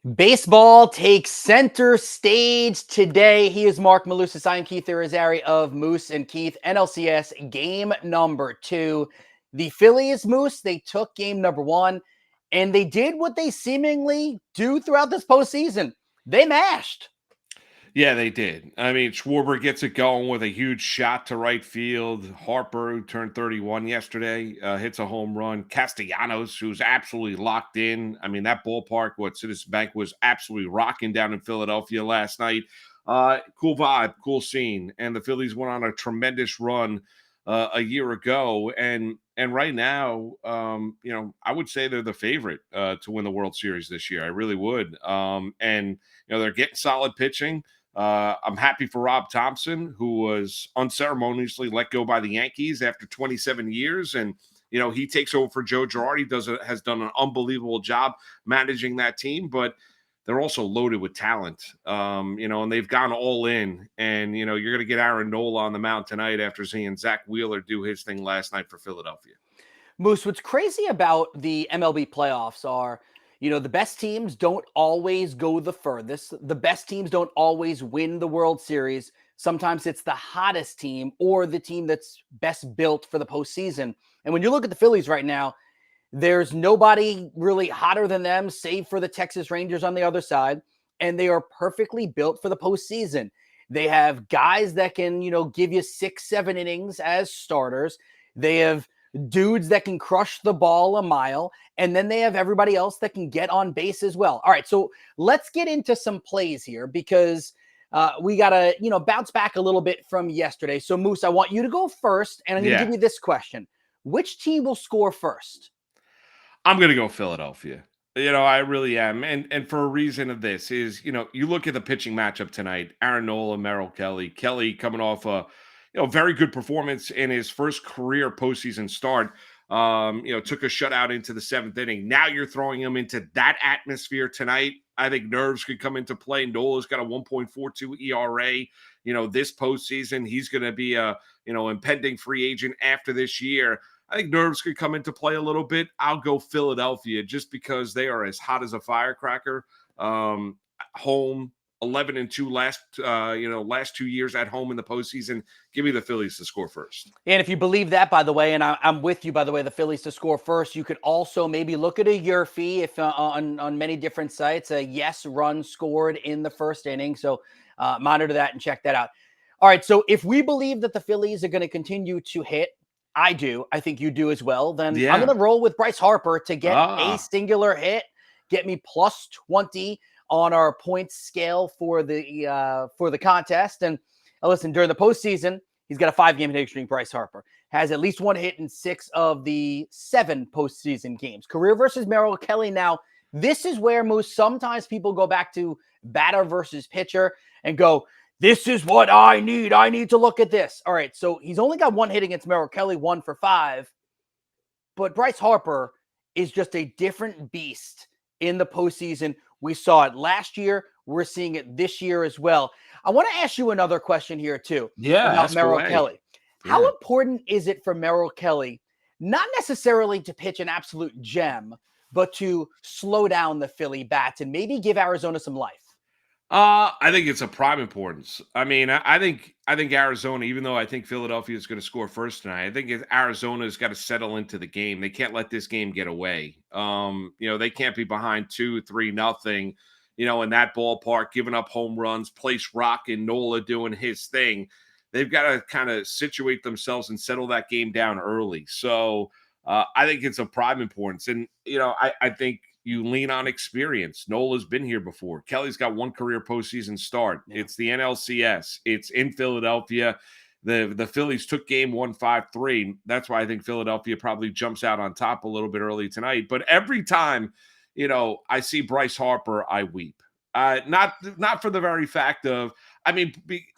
Baseball takes center stage today. He is Marc Malusis. I am Keith Irizarry of Moose and Keith. NLCS game number 2. The Phillies, Moose, they took game number 1, and they did what they seemingly do throughout this postseason. They mashed. Yeah, they did. I mean, Schwarber gets it going with a huge shot to right field. Harper, who turned 31 yesterday, hits a home run. Castellanos, who's absolutely locked in. I mean, that ballpark, Citizens Bank, was absolutely rocking down in Philadelphia last night. Cool vibe, cool scene. And the Phillies went on a tremendous run a year ago. And right now, I would say they're the favorite to win the World Series this year. I really would. They're getting solid pitching. I'm happy for Rob Thompson, who was unceremoniously let go by the Yankees after 27 years. And, he takes over for Joe Girardi, has done an unbelievable job managing that team, but they're also loaded with talent, and they've gone all in. And, you're going to get Aaron Nola on the mound tonight after seeing Zach Wheeler do his thing last night for Philadelphia. Moose, what's crazy about the MLB playoffs are, the best teams don't always go the furthest. The best teams don't always win the World Series. Sometimes it's the hottest team or the team that's best built for the postseason. And when you look at the Phillies right now, there's nobody really hotter than them, save for the Texas Rangers on the other side. And they are perfectly built for the postseason. They have guys that can, give you 6-7 innings as starters. They have dudes that can crush the ball a mile, and then they have everybody else that can get on base as well. All right, so let's get into some plays here because we got to, bounce back a little bit from yesterday. So, Moose, I want you to go first, and I'm going to give you this question. Which team will score first? I'm going to go Philadelphia. I really am. And for a reason of this is, you look at the pitching matchup tonight, Aaron Nola, Merrill, Kelly. Kelly coming off a very good performance in his first career postseason start. Took a shutout into the 7th inning. Now you're throwing him into that atmosphere tonight. I think nerves could come into play. Nola's got a 1.42 ERA. This postseason, he's going to be a, impending free agent after this year. I think nerves could come into play a little bit. I'll go Philadelphia just because they are as hot as a firecracker. Home 11-2 last 2 years at home in the postseason. Give me the Phillies to score first. And if you believe that, by the way, and I'm with you, by the way, the Phillies to score first, you could also maybe look at a Yurfee if on many different sites, a yes run scored in the first inning. So monitor that and check that out. All right, so if we believe that the Phillies are going to continue to hit, I do. I think you do as well. Then I'm going to roll with Bryce Harper to get a singular hit, get me plus 20 on our points scale for the contest. And listen, during the postseason, he's got a 5-game hitting streak. Bryce Harper has at least one hit in 6 of the 7 postseason games. Career versus Merrill Kelly. Now, this is where sometimes people go back to batter versus pitcher and go, this is what I need. I need to look at this. All right, so he's only got 1 hit against Merrill Kelly, 1 for 5. But Bryce Harper is just a different beast in the postseason. We saw it last year. We're seeing it this year as well. I want to ask you another question here, too, about Merrill Kelly. How important is it for Merrill Kelly, not necessarily to pitch an absolute gem, but to slow down the Philly bats and maybe give Arizona some life? I think it's a prime importance. I mean, I think Arizona, even though I think Philadelphia is going to score first tonight, I think Arizona's got to settle into the game. They can't let this game get away. They can't be behind 2-3-0, in that ballpark, giving up home runs, place rocking, Nola doing his thing. They've got to kind of situate themselves and settle that game down early. So I think it's of prime importance. And, I think you lean on experience. Nola's been here before. Kelly's got 1 career postseason start. Yeah. It's the NLCS. It's in Philadelphia. The Phillies took game 1 5-3. That's why I think Philadelphia probably jumps out on top a little bit early tonight. But every time, I see Bryce Harper, I weep. Not for the very fact of,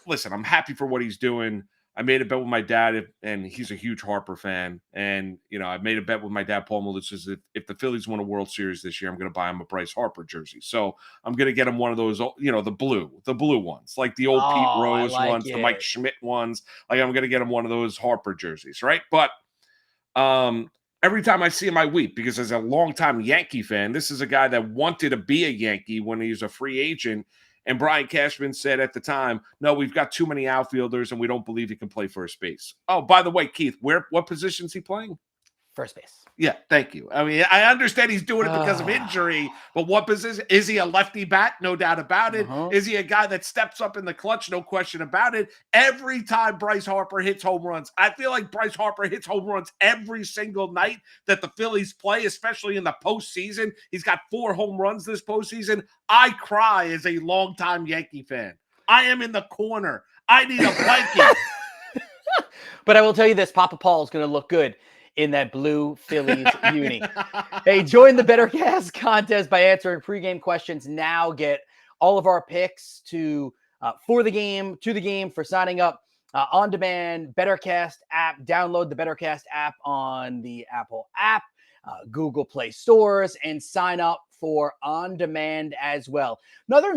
listen, I'm happy for what he's doing. I made a bet with my dad, and he's a huge Harper fan. And, I made a bet with my dad, Paul Malusis, if the Phillies win a World Series this year, I'm going to buy him a Bryce Harper jersey. So I'm going to get him one of those, the blue ones, like the old Pete Rose ones, the Mike Schmidt ones. Like, I'm going to get him one of those Harper jerseys, right? But Every time I see him, I weep because as a longtime Yankee fan, this is a guy that wanted to be a Yankee when he was a free agent. And Brian Cashman said at the time, no, we've got too many outfielders and we don't believe he can play first base. Oh, by the way, Keith, what position is he playing? First base. Yeah, thank you. I mean, I understand he's doing it because of injury, but what position? Is he a lefty bat? No doubt about it. Is he a guy that steps up in the clutch? No question about it. Every time Bryce Harper hits home runs, I feel like Bryce Harper hits home runs every single night that the Phillies play, especially in the postseason. He's got 4 home runs this postseason. I cry as a longtime Yankee fan. I am in the corner. I need a blanket. But I will tell you this, Papa Paul is going to look good in that blue Phillies uni. Hey, join the Bettorcast contest by answering pregame questions now. Get all of our picks for the game, to the game, for signing up on demand. Bettorcast app. Download the Bettorcast app on the Apple app, Google Play stores, and sign up for on demand as well. Another